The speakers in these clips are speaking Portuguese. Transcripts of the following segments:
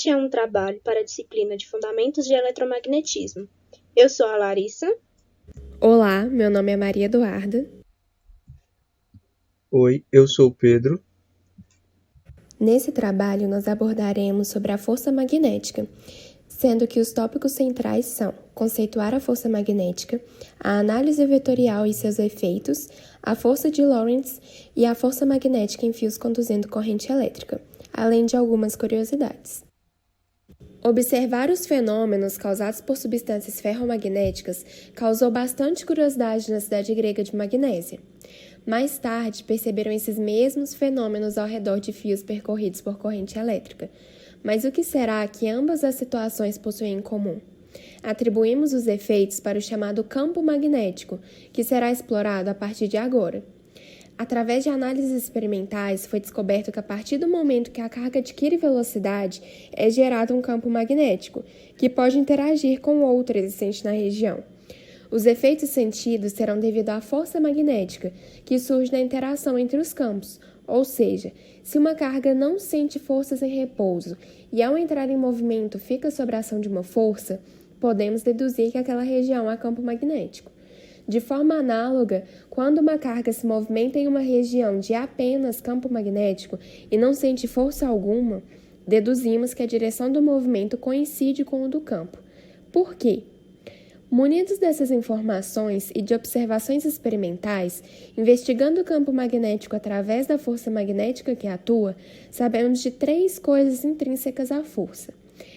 Este é um trabalho para a disciplina de Fundamentos de Eletromagnetismo. Eu sou a Larissa. Olá, meu nome é Maria Eduarda. Oi, eu sou o Pedro. Nesse trabalho, nós abordaremos sobre a força magnética, sendo que os tópicos centrais são conceituar a força magnética, a análise vetorial e seus efeitos, a força de Lorentz e a força magnética em fios conduzindo corrente elétrica, além de algumas curiosidades. Observar os fenômenos causados por substâncias ferromagnéticas causou bastante curiosidade na cidade grega de Magnésia. Mais tarde, perceberam esses mesmos fenômenos ao redor de fios percorridos por corrente elétrica. Mas o que será que ambas as situações possuem em comum? Atribuímos os efeitos para o chamado campo magnético, que será explorado a partir de agora. Através de análises experimentais, foi descoberto que a partir do momento que a carga adquire velocidade, é gerado um campo magnético, que pode interagir com outro existente na região. Os efeitos sentidos serão devido à força magnética, que surge da interação entre os campos, ou seja, se uma carga não sente forças em repouso e ao entrar em movimento fica sob a ação de uma força, podemos deduzir que aquela região há campo magnético. De forma análoga, quando uma carga se movimenta em uma região de apenas campo magnético e não sente força alguma, deduzimos que a direção do movimento coincide com o do campo. Por quê? Munidos dessas informações e de observações experimentais, investigando o campo magnético através da força magnética que atua, sabemos de 3 coisas intrínsecas à força.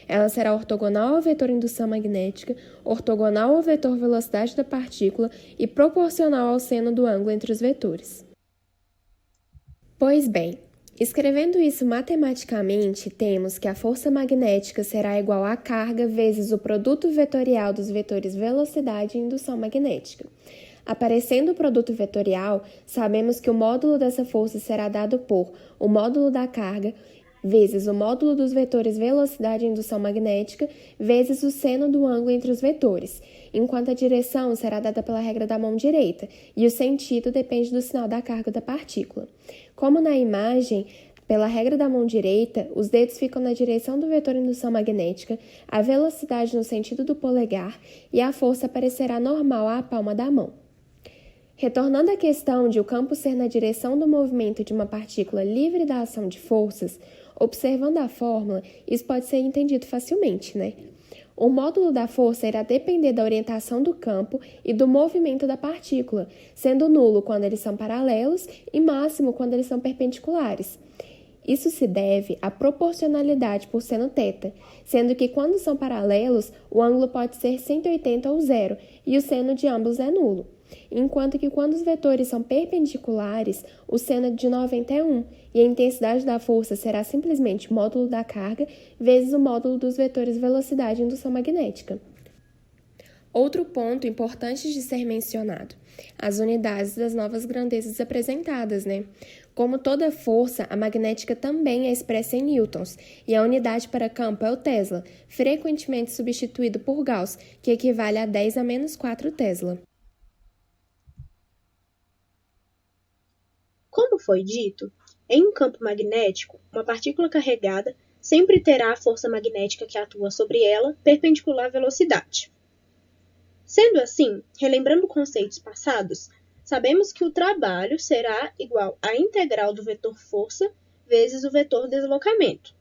Ela será ortogonal ao vetor indução magnética, ortogonal ao vetor velocidade da partícula e proporcional ao seno do ângulo entre os vetores. Pois bem, escrevendo isso matematicamente, temos que a força magnética será igual à carga vezes o produto vetorial dos vetores velocidade e indução magnética. Aparecendo o produto vetorial, sabemos que o módulo dessa força será dado por o módulo da carga vezes o módulo dos vetores velocidade e indução magnética, vezes o seno do ângulo entre os vetores, enquanto a direção será dada pela regra da mão direita, e o sentido depende do sinal da carga da partícula. Como na imagem, pela regra da mão direita, os dedos ficam na direção do vetor indução magnética, a velocidade no sentido do polegar e a força aparecerá normal à palma da mão. Retornando à questão de o campo ser na direção do movimento de uma partícula livre da ação de forças, observando a fórmula, isso pode ser entendido facilmente, né? O módulo da força irá depender da orientação do campo e do movimento da partícula, sendo nulo quando eles são paralelos e máximo quando eles são perpendiculares. Isso se deve à proporcionalidade por seno θ, sendo que quando são paralelos, o ângulo pode ser 180 ou zero e o seno de ambos é nulo. Enquanto que quando os vetores são perpendiculares, o seno de 90 é 1 e a intensidade da força será simplesmente módulo da carga vezes o módulo dos vetores velocidade e indução magnética. Outro ponto importante de ser mencionado, as unidades das novas grandezas apresentadas, né? Como toda força, a magnética também é expressa em newtons, e a unidade para campo é o Tesla, frequentemente substituído por Gauss, que equivale a 10 a menos 4 Tesla. Como foi dito, em um campo magnético, uma partícula carregada sempre terá a força magnética que atua sobre ela perpendicular à velocidade. Sendo assim, relembrando conceitos passados, sabemos que o trabalho será igual à integral do vetor força vezes o vetor deslocamento,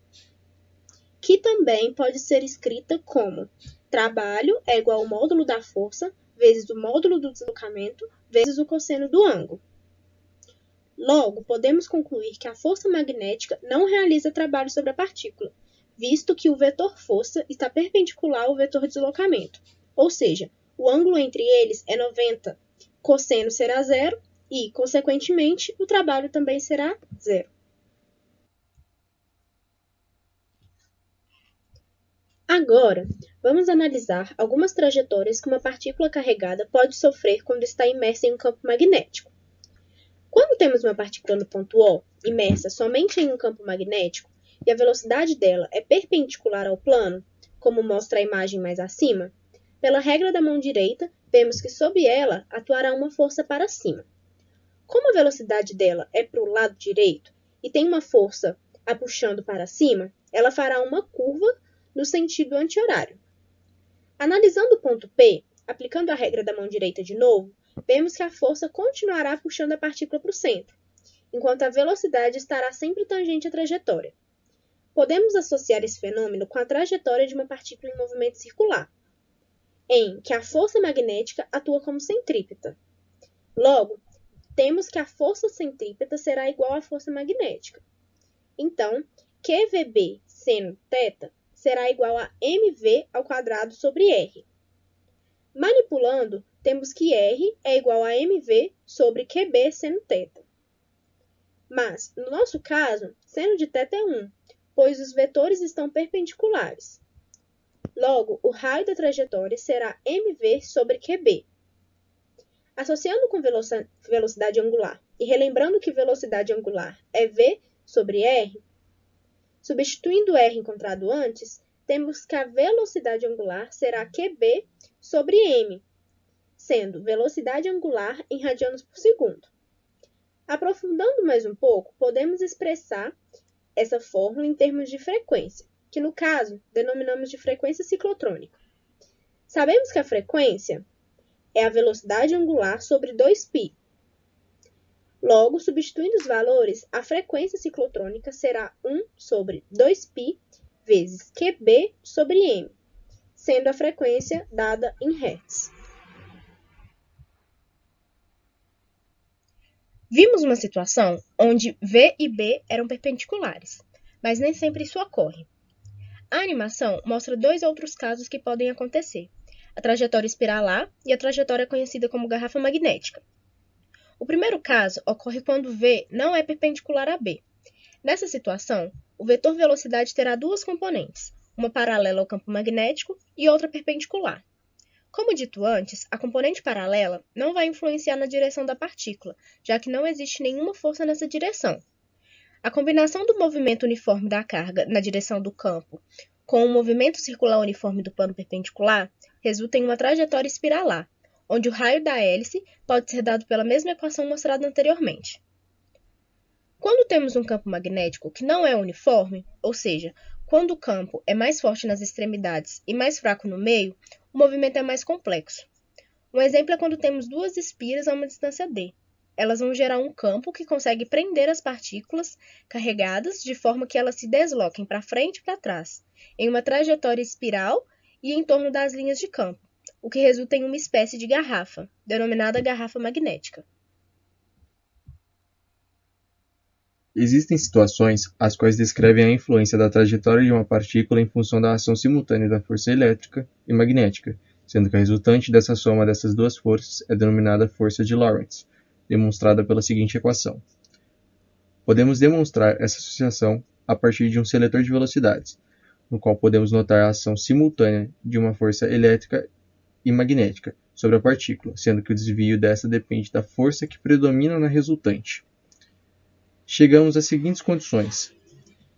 que também pode ser escrita como trabalho é igual ao módulo da força vezes o módulo do deslocamento vezes o cosseno do ângulo. Logo, podemos concluir que a força magnética não realiza trabalho sobre a partícula, visto que o vetor força está perpendicular ao vetor deslocamento, ou seja, o ângulo entre eles é 90, cosseno será zero e, consequentemente, o trabalho também será zero. Agora, vamos analisar algumas trajetórias que uma partícula carregada pode sofrer quando está imersa em um campo magnético. Quando temos uma partícula no ponto O, imersa somente em um campo magnético, e a velocidade dela é perpendicular ao plano, como mostra a imagem mais acima, pela regra da mão direita, vemos que sob ela atuará uma força para cima. Como a velocidade dela é para o lado direito e tem uma força a puxando para cima, ela fará uma curva no sentido anti-horário. Analisando o ponto P, aplicando a regra da mão direita de novo, vemos que a força continuará puxando a partícula para o centro, enquanto a velocidade estará sempre tangente à trajetória. Podemos associar esse fenômeno com a trajetória de uma partícula em movimento circular, em que a força magnética atua como centrípeta. Logo, temos que a força centrípeta será igual à força magnética. Então, QVB seno θ será igual a mv ao quadrado sobre r. Manipulando, temos que r é igual a mv sobre QB seno θ. Mas, no nosso caso, seno de θ é 1, pois os vetores estão perpendiculares. Logo, o raio da trajetória será mv sobre QB. Associando com velocidade angular e relembrando que velocidade angular é v sobre r, substituindo r encontrado antes, temos que a velocidade angular será qb sobre m, sendo velocidade angular em radianos por segundo. Aprofundando mais um pouco, podemos expressar essa fórmula em termos de frequência, que no caso denominamos de frequência ciclotrônica. Sabemos que a frequência é a velocidade angular sobre 2π. Logo, substituindo os valores, a frequência ciclotrônica será 1 sobre 2π vezes QB sobre m, sendo a frequência dada em Hz. Vimos uma situação onde V e B eram perpendiculares, mas nem sempre isso ocorre. A animação mostra dois outros casos que podem acontecer: a trajetória espiralar e a trajetória conhecida como garrafa magnética. O primeiro caso ocorre quando V não é perpendicular a B. Nessa situação, o vetor velocidade terá duas componentes, uma paralela ao campo magnético e outra perpendicular. Como dito antes, a componente paralela não vai influenciar na direção da partícula, já que não existe nenhuma força nessa direção. A combinação do movimento uniforme da carga na direção do campo com o movimento circular uniforme do plano perpendicular resulta em uma trajetória espiralar, onde o raio da hélice pode ser dado pela mesma equação mostrada anteriormente. Quando temos um campo magnético que não é uniforme, ou seja, quando o campo é mais forte nas extremidades e mais fraco no meio, o movimento é mais complexo. Um exemplo é quando temos duas espiras a uma distância d. Elas vão gerar um campo que consegue prender as partículas carregadas de forma que elas se desloquem para frente e para trás, em uma trajetória espiral e em torno das linhas de campo, o que resulta em uma espécie de garrafa, denominada garrafa magnética. Existem situações as quais descrevem a influência da trajetória de uma partícula em função da ação simultânea da força elétrica e magnética, sendo que a resultante dessa soma dessas duas forças é denominada força de Lorentz, demonstrada pela seguinte equação. Podemos demonstrar essa associação a partir de um seletor de velocidades, no qual podemos notar a ação simultânea de uma força elétrica e magnética sobre a partícula, sendo que o desvio dessa depende da força que predomina na resultante. Chegamos às seguintes condições.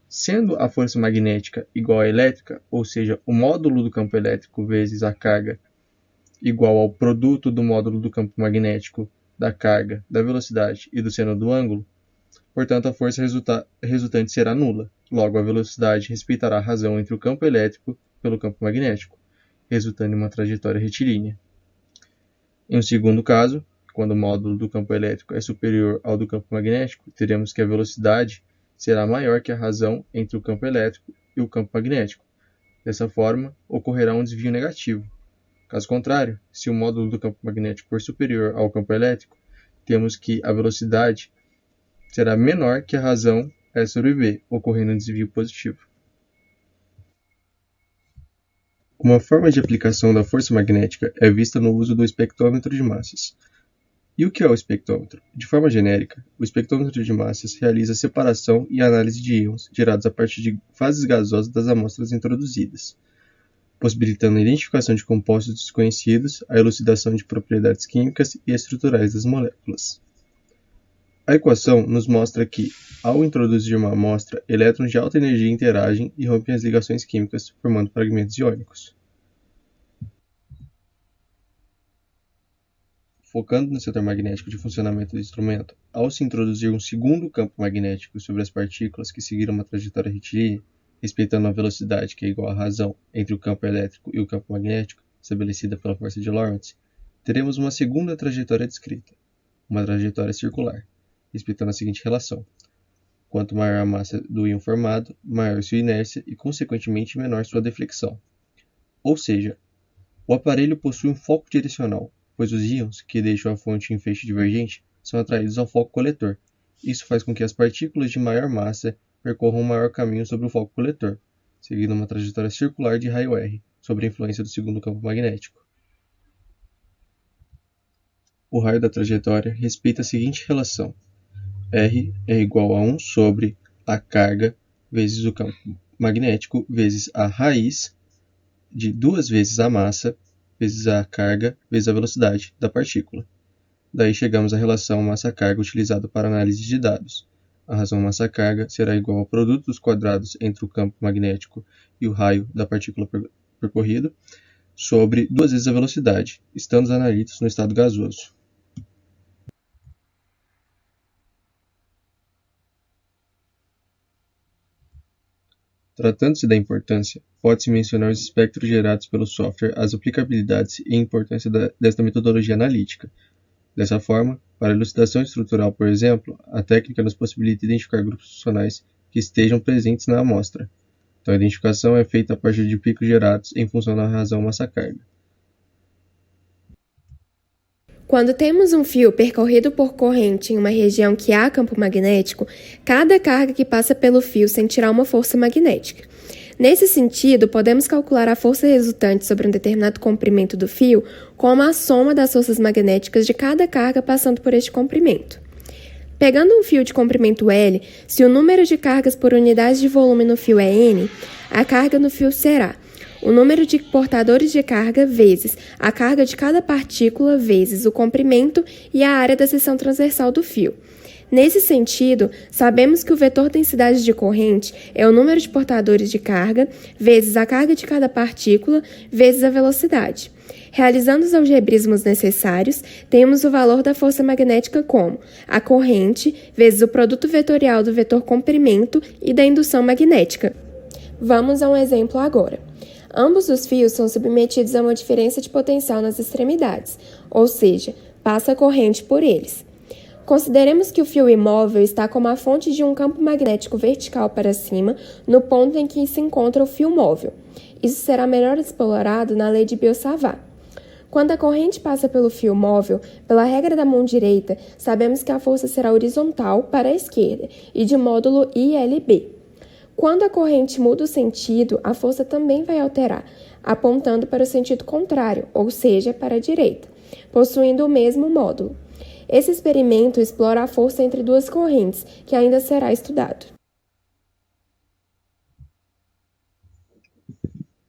Sendo a força magnética igual à elétrica, ou seja, o módulo do campo elétrico vezes a carga igual ao produto do módulo do campo magnético, da carga, da velocidade e do seno do ângulo, portanto a força resultante será nula. Logo, a velocidade respeitará a razão entre o campo elétrico pelo campo magnético, resultando em uma trajetória retilínea. Em um segundo caso, quando o módulo do campo elétrico é superior ao do campo magnético, teremos que a velocidade será maior que a razão entre o campo elétrico e o campo magnético. Dessa forma, ocorrerá um desvio negativo. Caso contrário, se o módulo do campo magnético for superior ao campo elétrico, temos que a velocidade será menor que a razão E sobre V, ocorrendo um desvio positivo. Uma forma de aplicação da força magnética é vista no uso do espectrômetro de massas. E o que é o espectrômetro? De forma genérica, o espectrômetro de massas realiza a separação e análise de íons gerados a partir de fases gasosas das amostras introduzidas, possibilitando a identificação de compostos desconhecidos, a elucidação de propriedades químicas e estruturais das moléculas. A equação nos mostra que, ao introduzir uma amostra, elétrons de alta energia interagem e rompem as ligações químicas, formando fragmentos iônicos. Focando no setor magnético de funcionamento do instrumento, ao se introduzir um segundo campo magnético sobre as partículas que seguiram uma trajetória retilínea, respeitando a velocidade, que é igual à razão, entre o campo elétrico e o campo magnético, estabelecida pela força de Lorentz, teremos uma segunda trajetória descrita, uma trajetória circular, respeitando a seguinte relação. Quanto maior a massa do íon formado, maior sua inércia e, consequentemente, menor sua deflexão. Ou seja, o aparelho possui um foco direcional, pois os íons que deixam a fonte em feixe divergente são atraídos ao foco coletor. Isso faz com que as partículas de maior massa percorram um maior caminho sobre o foco coletor, seguindo uma trajetória circular de raio R, sob a influência do segundo campo magnético. O raio da trajetória respeita a seguinte relação. R é igual a 1 sobre a carga vezes o campo magnético vezes a raiz de 2 vezes a massa vezes a carga vezes a velocidade da partícula. Daí chegamos à relação massa-carga utilizada para análise de dados. A razão massa-carga será igual ao produto dos quadrados entre o campo magnético e o raio da partícula percorrido sobre 2 vezes a velocidade, estando os analíticos no estado gasoso. Tratando-se da importância, pode-se mencionar os espectros gerados pelo software, as aplicabilidades e a importância desta metodologia analítica. Dessa forma, para a elucidação estrutural, por exemplo, a técnica nos possibilita identificar grupos funcionais que estejam presentes na amostra. Então, a identificação é feita a partir de picos gerados em função da razão massa-carga. Quando temos um fio percorrido por corrente em uma região que há campo magnético, cada carga que passa pelo fio sentirá uma força magnética. Nesse sentido, podemos calcular a força resultante sobre um determinado comprimento do fio como a soma das forças magnéticas de cada carga passando por este comprimento. Pegando um fio de comprimento L, se o número de cargas por unidade de volume no fio é N, a carga no fio será o número de portadores de carga vezes a carga de cada partícula vezes o comprimento e a área da seção transversal do fio. Nesse sentido, sabemos que o vetor densidade de corrente é o número de portadores de carga vezes a carga de cada partícula vezes a velocidade. Realizando os algebrismos necessários, temos o valor da força magnética como a corrente vezes o produto vetorial do vetor comprimento e da indução magnética. Vamos a um exemplo agora. Ambos os fios são submetidos a uma diferença de potencial nas extremidades, ou seja, passa a corrente por eles. Consideremos que o fio imóvel está como a fonte de um campo magnético vertical para cima no ponto em que se encontra o fio móvel. Isso será melhor explorado na lei de Biot-Savart. Quando a corrente passa pelo fio móvel, pela regra da mão direita, sabemos que a força será horizontal para a esquerda e de módulo ILB. Quando a corrente muda o sentido, a força também vai alterar, apontando para o sentido contrário, ou seja, para a direita, possuindo o mesmo módulo. Esse experimento explora a força entre duas correntes, que ainda será estudado.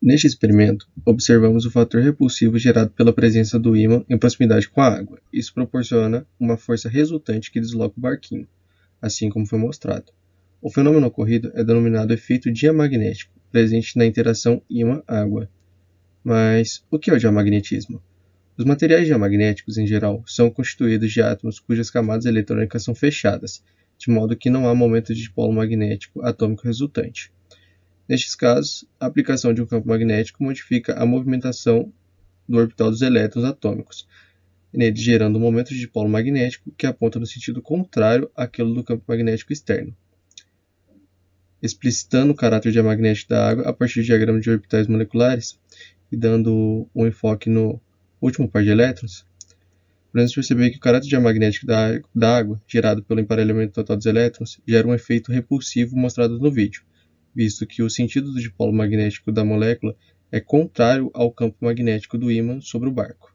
Neste experimento, observamos o fator repulsivo gerado pela presença do ímã em proximidade com a água. Isso proporciona uma força resultante que desloca o barquinho, assim como foi mostrado. O fenômeno ocorrido é denominado efeito diamagnético, presente na interação ímã-água. Mas o que é o diamagnetismo? Os materiais diamagnéticos, em geral, são constituídos de átomos cujas camadas eletrônicas são fechadas, de modo que não há momento de dipolo magnético atômico resultante. Nestes casos, a aplicação de um campo magnético modifica a movimentação do orbital dos elétrons atômicos, neles gerando um momento de dipolo magnético que aponta no sentido contrário àquele do campo magnético externo. Explicitando o caráter diamagnético da água a partir de diagrama de orbitais moleculares e dando um enfoque no último par de elétrons, podemos perceber que o caráter diamagnético da água, gerado pelo emparelhamento total dos elétrons, gera um efeito repulsivo mostrado no vídeo, visto que o sentido do dipolo magnético da molécula é contrário ao campo magnético do ímã sobre o barco.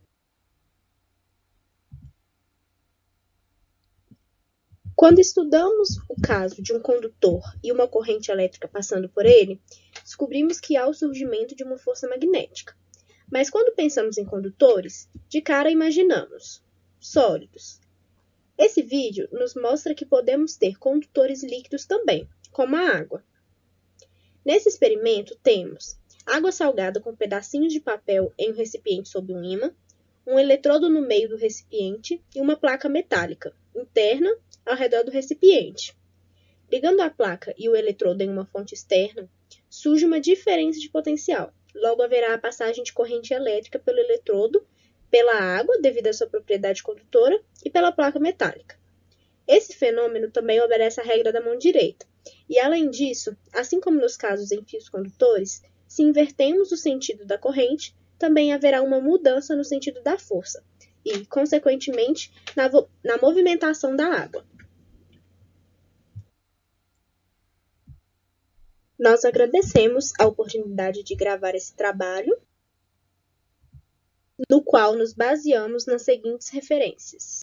Quando estudamos o caso de um condutor e uma corrente elétrica passando por ele, descobrimos que há o surgimento de uma força magnética. Mas quando pensamos em condutores, de cara imaginamos sólidos. Esse vídeo nos mostra que podemos ter condutores líquidos também, como a água. Nesse experimento, temos água salgada com pedacinhos de papel em um recipiente sob um ímã, um eletrodo no meio do recipiente e uma placa metálica interna ao redor do recipiente. Ligando a placa e o eletrodo em uma fonte externa, surge uma diferença de potencial. Logo, haverá a passagem de corrente elétrica pelo eletrodo, pela água, devido à sua propriedade condutora, e pela placa metálica. Esse fenômeno também obedece à regra da mão direita. E, além disso, assim como nos casos em fios condutores, se invertermos o sentido da corrente, também haverá uma mudança no sentido da força e, consequentemente, na movimentação da água. Nós agradecemos a oportunidade de gravar esse trabalho, no qual nos baseamos nas seguintes referências.